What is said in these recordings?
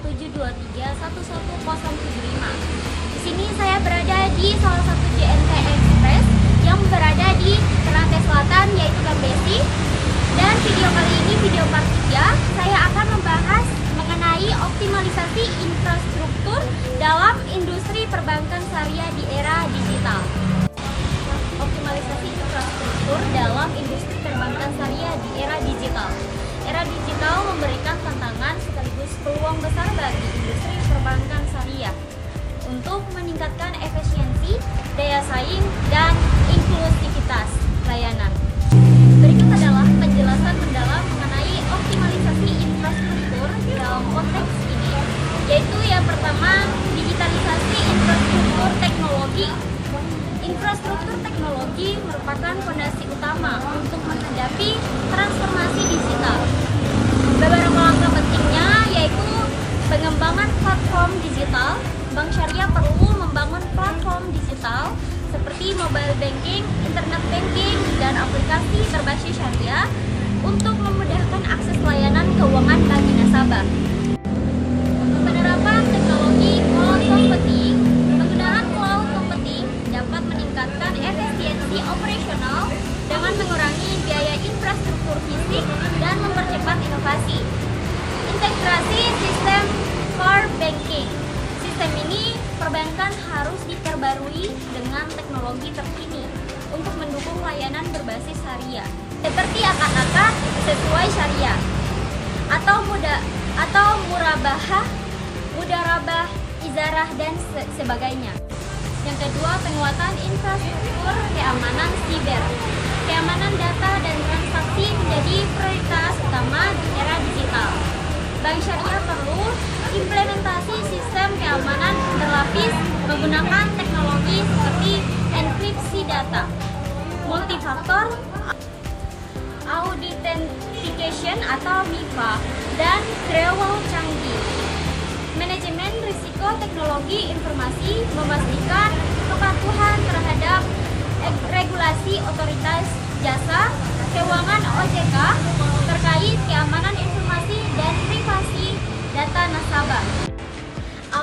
Di sini saya berada di salah satu JNT Express yang berada di Ternate Selatan, yaitu Gambesi. Dan video kali ini, video part 3, saya akan membahas mengenai optimalisasi infrastruktur dalam industri perbankan syariah di era digital. Optimalisasi infrastruktur dalam industri perbankan syariah di era digital. Era digital memberikan tantangan sekaligus peluang besar bagi industri perbankan syariah untuk meningkatkan efisiensi, daya saing, dan inklusivitas layanan. Berikut adalah penjelasan mendalam mengenai optimalisasi infrastruktur dalam konteks ini, yaitu yang pertama, digitalisasi infrastruktur teknologi. Infrastruktur teknologi merupakan fondasi utama untuk menghadapi transformasi digital. Beberapa langkah pentingnya yaitu pengembangan platform digital. Bank Syariah perlu membangun platform digital seperti mobile banking, internet banking, dan aplikasi berbasis syariah untuk memudahkan akses layanan keuangan bagi nasabah. Penerapan teknologi cloud computing. Penggunaan cloud computing dapat meningkatkan efisiensi operasional dengan mengurangi biaya infrastruktur fisik dan mempercepat inovasi. Integrasi sistem core banking. Sistem ini perbankan harus diperbarui dengan teknologi terkini untuk mendukung layanan berbasis syariah, seperti akan sesuai syariah atau murabahah, mudarabah, izarah, dan sebagainya. Yang kedua, penguatan infrastruktur keamanan siber. Keamanan data dan transaksi menjadi prioritas utama di era digital. Bank Syariah perlu implementasi sistem keamanan berlapis menggunakan teknologi seperti enkripsi data, multifaktor authentication atau MiFA, dan firewall canggih. Manajemen risiko teknologi informasi memastikan kepatuhan terhadap regulasi otoritas jasa keuangan OJK terkait keamanan informasi dan privasi data nasabah.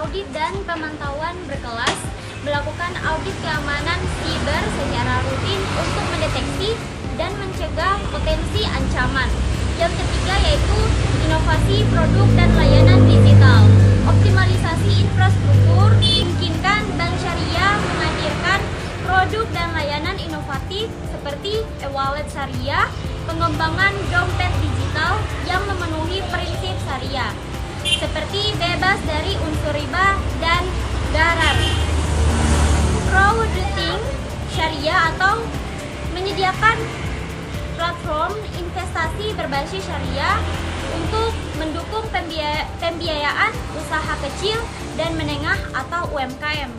Audit dan pemantauan berkelas. Melakukan audit keamanan siber secara rutin untuk mendeteksi dan mencegah potensi ancaman. Yang ketiga yaitu inovasi produk dan layanan digital. Optimalisasi infrastruktur memungkinkan Bank Syariah menghadirkan produk dan layanan inovatif seperti e-wallet syariah, pengembangan dompet digital yang memenuhi prinsip syariah, seperti bebas dari unsur riba dan gharar. Crowdfunding syariah atau menyediakan platform investasi berbasis syariah untuk mendukung pembiayaan usaha kecil dan menengah atau UMKM.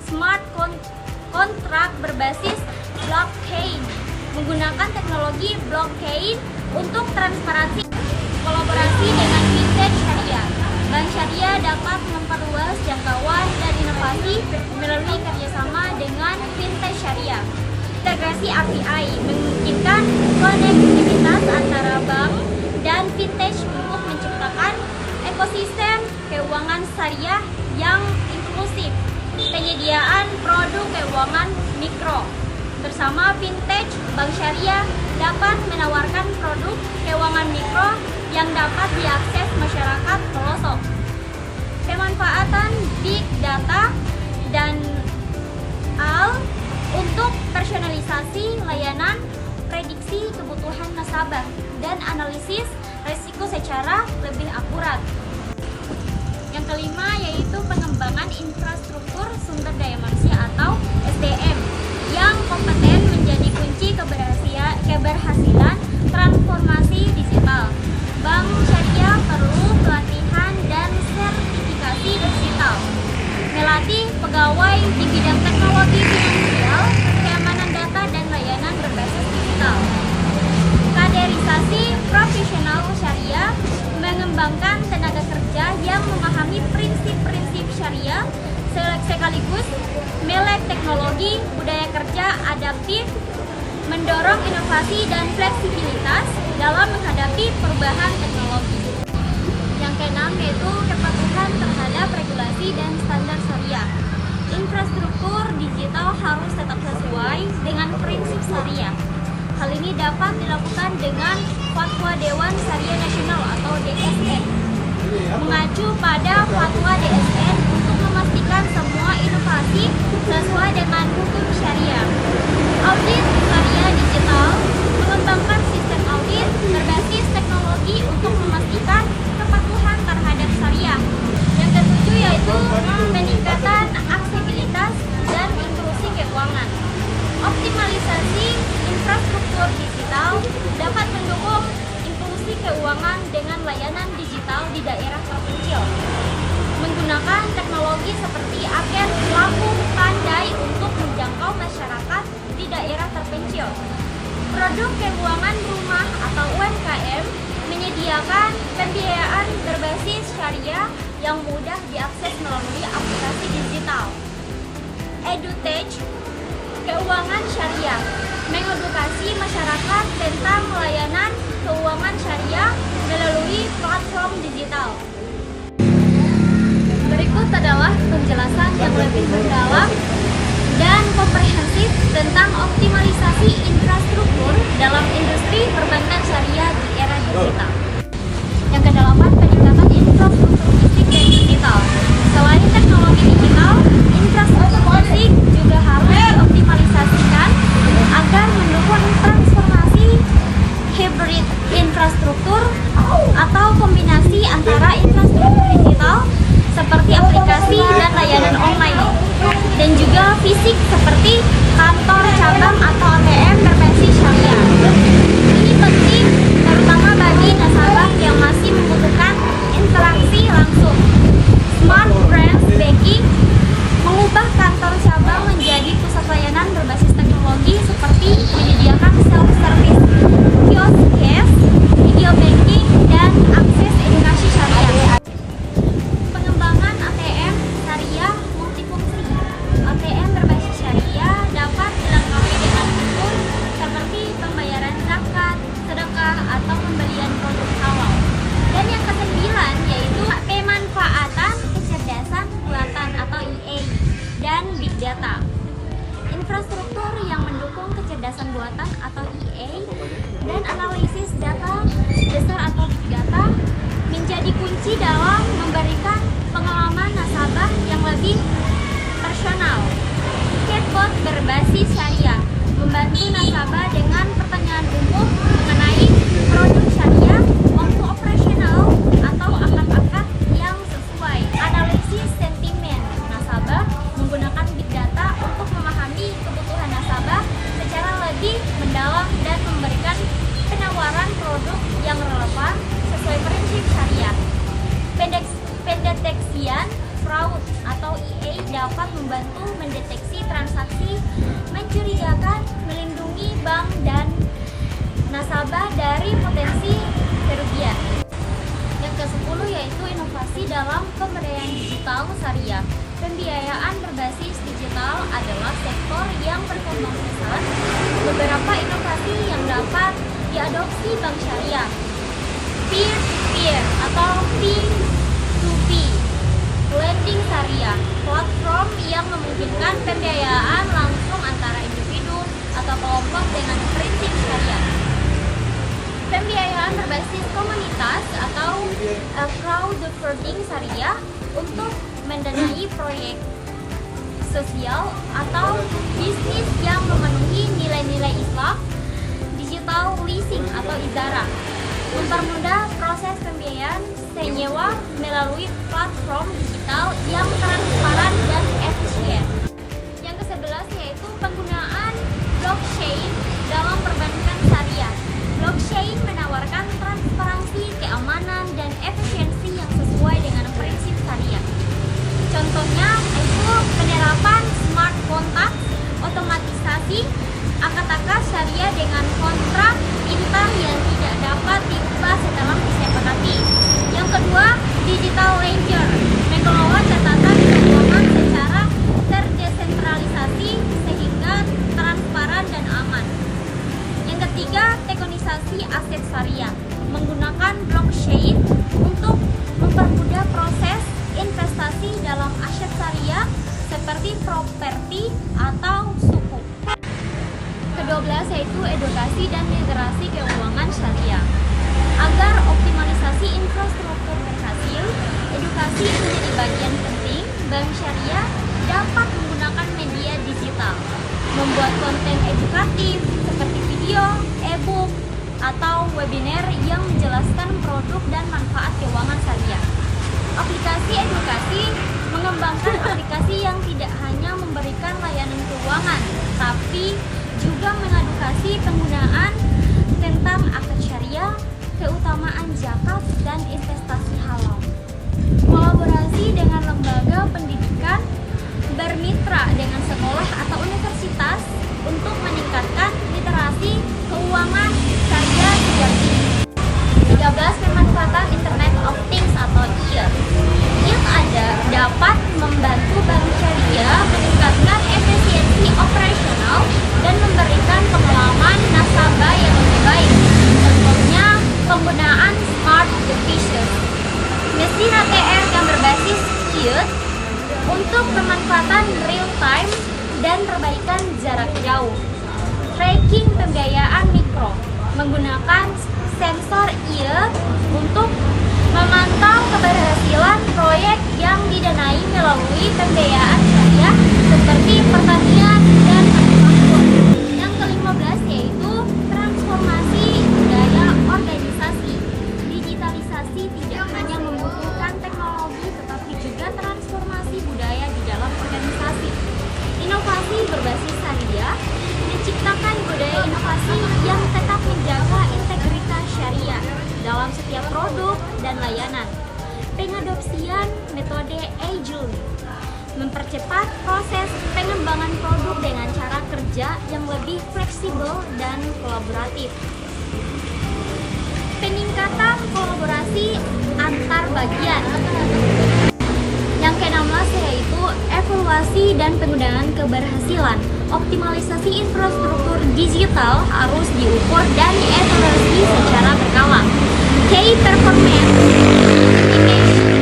Smart kontrak berbasis blockchain, menggunakan teknologi blockchain untuk transparansi. Kolaborasi dengan fintech syariah. Bank Syariah dapat memperluas jangkauan dan inovasi melalui kerjasama dengan fintech syariah. Integrasi API memungkinkan konektivitas antara bank dan fintech untuk menciptakan ekosistem keuangan syariah yang inklusif. Penyediaan produk keuangan mikro. Bersama fintech, Bank Syariah dapat menawarkan produk keuangan mikro yang dapat diakses masyarakat pelosok. Pemanfaatan big data dan AI untuk personalisasi layanan, prediksi kebutuhan nasabah, dan analisis risiko secara lebih akurat. Yang kelima yaitu pengembangan infrastruktur sumber daya manusia atau SDM yang kompeten menjadi kunci keberhasilan transformasi digital. Bank Syariah perlu pelatihan dan sertifikasi digital, melatih pegawai di bidang teknologi finansial, keamanan data, dan layanan berbasis digital. Kaderisasi profesional syariah mengembangkan tenaga kerja yang memahami prinsip-prinsip syariah sekaligus melek teknologi, budaya kerja adaptif, mendorong inovasi dan fleksibilitas dalam menghadapi perubahan teknologi. Yang keenam yaitu kepatuhan terhadap regulasi dan standar syariah. Infrastruktur digital harus tetap sesuai dengan prinsip syariah. Hal ini dapat dilakukan dengan Fatwa Dewan Syariah Nasional atau DSN. Mengacu pada Fatwa DSN untuk memastikan semua inovasi sesuai dengan hukum syariah. Audit syariah digital mengembangkan sistem audit berbasis teknologi untuk memastikan kepatuhan terhadap syariah. Yang ketujuh yaitu peningkatan aksesibilitas dan inklusi keuangan. Optimalisasi infrastruktur digital dapat mendukung inklusi keuangan dengan layanan digital di daerah terpencil. Menggunakan teknologi seperti agen pelaku pandai untuk menjangkau masyarakat di daerah terpencil. Produk keuangan rumah atau UMKM menyediakan pembiayaan berbasis syariah yang mudah diakses melalui aplikasi digital. EduTech, keuangan syariah, mengedukasi masyarakat tentang layanan keuangan syariah melalui platform digital. Berikut adalah penjelasan yang lebih mendalam dan komprehensif tentang optimalisasi infrastruktur dalam industri perbankan syariah di era digital. Yang kedelapan, peningkatan infrastruktur fisik dan digital. Selain teknologi digital, infrastruktur fisik juga harus dioptimalisasikan agar mendukung transformasi hybrid infrastruktur atau kombinasi antara infrastruktur digital seperti aplikasi dan layanan online dan juga fisik seperti kantor cabang atau ATM berbasis syariah. Ini penting terutama bagi nasabah yang masih membutuhkan interaksi langsung. Smart Branch Banking mengubah kantor cabang menjadi pusat layanan berbasis teknologi seperti menyediakan self-service, kiosk cash, video banking, dan akses edukasi syariah. Pengembangan ATM syariah multifungsi. ATM berbasis syariah dapat dilengkapi dengan fitur seperti pembayaran zakat, sedekah, atau pembelian produk halal. Dan yang kesembilan yaitu pemanfaatan kecerdasan buatan atau EA dan Big Data. Infrastruktur yang mendukung kecerdasan buatan atau EA dan analisis data besar atau Big Data menjadi kunci dalam memberikan pengalaman nasabah yang lebih personal. Chatbot berbasis syariah membantu nasabah dengan pertanyaan umum mengenai produk syariah, waktu operasional, atau akad-akad yang sesuai. Analisis sentimen nasabah menggunakan Big Data untuk memahami kebutuhan nasabah secara lebih mendalam dan memberikan penawaran produk yang relevan sesuai prinsip syariah. Pendeteksian fraud atau EA dapat membantu mendeteksi transaksi mencurigakan, melindungi bank dan nasabah dari potensi kerugian. Yang ke-10 yaitu inovasi dalam pemberdayaan digital syariah. Pembiayaan berbasis digital adalah sektor yang berkembang pesat. Beberapa inovasi yang dapat diadopsi bank syariah: peer-to-peer atau P2P, lending syariah, platform yang memungkinkan pembiayaan langsung antara individu atau kelompok dengan prinsip syariah. Pembiayaan berbasis komunitas atau crowdfunding syariah untuk mendanai proyek sosial atau bisnis yang memenuhi nilai-nilai Islam. Digital leasing atau IZARA mempermudah proses pembiayaan senyewa melalui platform digital yang transparan dan efisien. Yang ke-11 yaitu penggunaan blockchain dalam perbankan syariah. Blockchain menawarkan transparansi, keamanan, dan efisiensi yang sesuai dengan prinsip syariah. Contohnya itu penerapan smart contract, otomatisasi akad-akad syariah dengan kontrak intar yang tidak dapat diubah setelah disepakati. Yang kedua, digital ledger mengelola catatan keuangan secara terdesentralisasi sehingga transparan dan aman. Yang ketiga, tokenisasi aset syariah menggunakan blockchain untuk mempermudah proses investasi dalam aset syariah seperti properti atau sukuk. Ke-12 yaitu edukasi dan literasi keuangan syariah. Agar optimalisasi infrastruktur berhasil, edukasi menjadi bagian penting. Bank syariah dapat menggunakan media digital, membuat konten edukatif seperti video, e-book, atau webinar yang menjelaskan produk dan manfaat keuangan syariah. Aplikasi edukasi mengembangkan aplikasi yang tidak hanya memberikan layanan keuangan, tapi juga mengedukasi penggunaan tentang akad syariah, keutamaan zakat, dan investasi halal. Kolaborasi dengan lembaga pendidikan, bermitra dengan sekolah atau universitas untuk meningkatkan literasi keuangan syariah sejak dini. 13. Pemanfaatan Internet of Things atau IoT. IoT dapat membantu bank syariah meningkatkan efisiensi operasional dan memberikan pengalaman nasabah yang lebih baik. Contohnya, penggunaan smart devices, mesin ATM yang berbasis IoT untuk pemanfaatan real time dan perbaikan jarak jauh. Tracking pembiayaan mikro menggunakan sensor IoT untuk memantau keberhasilan proyek yang didanai melalui pembiayaan syariah seperti pertanian dan manufaktur. Yang ke-15 yaitu transformasi budaya organisasi. Digitalisasi tidak hanya membutuhkan teknologi tetapi juga transformasi budaya di dalam organisasi. Inovasi berbasis syariah menciptakan budaya inovasi yang tetap menjaga integritas syariah dalam setiap produk dan layanan. Pengadopsian metode Agile mempercepat proses pengembangan produk dengan cara kerja yang lebih fleksibel dan kolaboratif. Peningkatan kolaborasi antar bagian. Yang ke-16 yaitu evaluasi dan penggunaan keberhasilan. Optimalisasi infrastruktur digital harus diukur dan dievaluasi secara berkala. Key Performance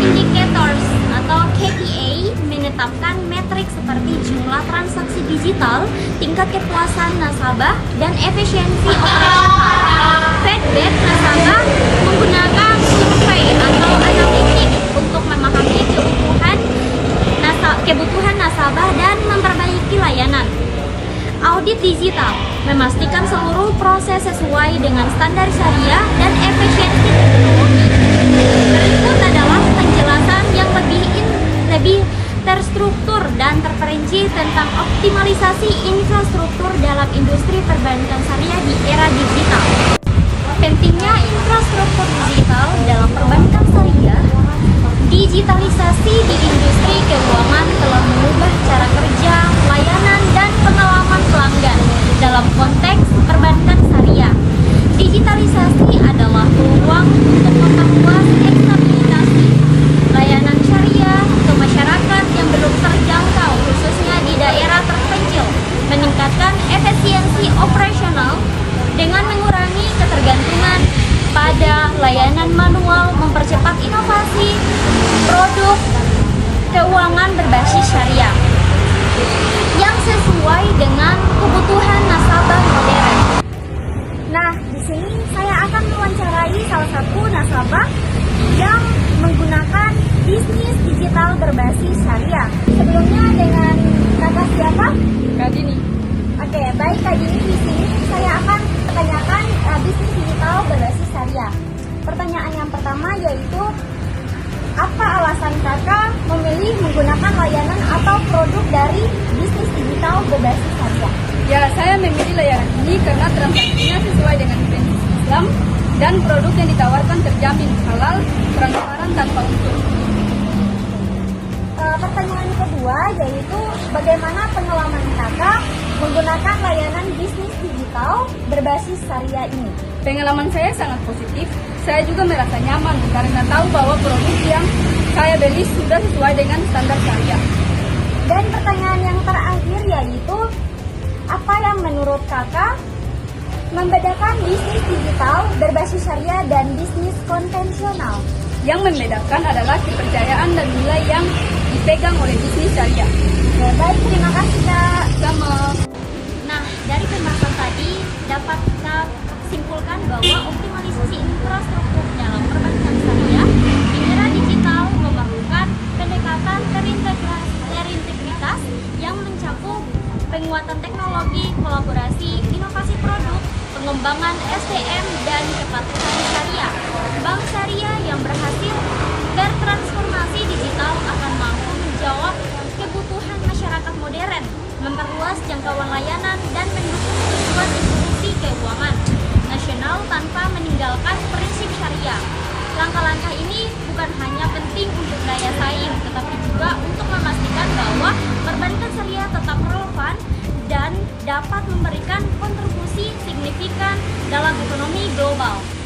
Indicators atau KPI menetapkan metrik seperti jumlah transaksi digital, tingkat kepuasan nasabah, dan efisiensi operasional. Feedback nasabah menggunakan survei atau analitik untuk memahami kebutuhan nasabah dan memperbaiki layanan. Audit digital memastikan seluruh proses sesuai dengan standar syariah dan efisiensi teknologi. Berikut adalah penjelasan yang lebih terstruktur dan terperinci tentang optimalisasi infrastruktur dalam industri perbankan syariah di era digital. Pentingnya infrastruktur digital dalam perbankan syariah. Digitalisasi di industri keuangan telah mengubah cara kerja, layanan, dan pengalaman pelanggan dalam konteks perbankan syariah. Digitalisasi adalah peluang untuk memperluas ekstabilitasi layanan syariah ke masyarakat yang belum terjangkau, khususnya di daerah terpencil, meningkatkan efisiensi operasional dengan mengurangi ketergantungan pada layanan manual, mempercepat inovasi produk keuangan berbasis syariah yang sesuai dengan kebutuhan nasabah modern. Nah, di sini saya akan mewawancarai salah satu nasabah yang menggunakan bisnis digital berbasis syariah. Sebelumnya dengan kakak siapa? Kak Dini. Oke, baik Kak Dini, di sini saya akan menanyakan bisnis digital berbasis syariah. Pertanyaan yang pertama yaitu, apa alasan kakak memilih menggunakan layanan atau produk dari bisnis digital berbasis syariah? Ya, saya memilih layanan ini karena transaksinya sesuai dengan prinsip Islam dan produk yang ditawarkan terjamin halal, transparan, tanpa unsur. Pertanyaan kedua yaitu, bagaimana pengalaman kakak menggunakan layanan bisnis digital berbasis syariah ini? Pengalaman saya sangat positif. Saya juga merasa nyaman karena tahu bahwa produk yang saya beli sudah sesuai dengan standar syariah. Dan pertanyaan yang terakhir yaitu, apa yang menurut kakak membedakan bisnis digital berbasis syariah dan bisnis konvensional? Yang membedakan adalah kepercayaan dan nilai yang dipegang oleh bisnis syariah. Baik, terima kasih Kak. Sama. Nah, dari pembahasan tadi dapat kita simpulkan bahwa optimalisasi infrastruktur dalam perbankan syariah di era digital memerlukan pendekatan terintegritas yang mencakup penguatan teknologi, kolaborasi, inovasi produk, pengembangan SDM, dan kepatuhan syariah. Bank syariah yang berhasil bertransformasi digital akan mampu menjawab kebutuhan masyarakat modern, memperluas jangkauan layanan, dan mendukung tujuan inklusi keuangan nasional tanpa meninggalkan prinsip syariah. Langkah-langkah ini bukan hanya penting untuk daya saing, tetapi juga untuk memastikan bahwa perbankan syariah tetap relevan dan dapat memberikan kontribusi signifikan dalam ekonomi global.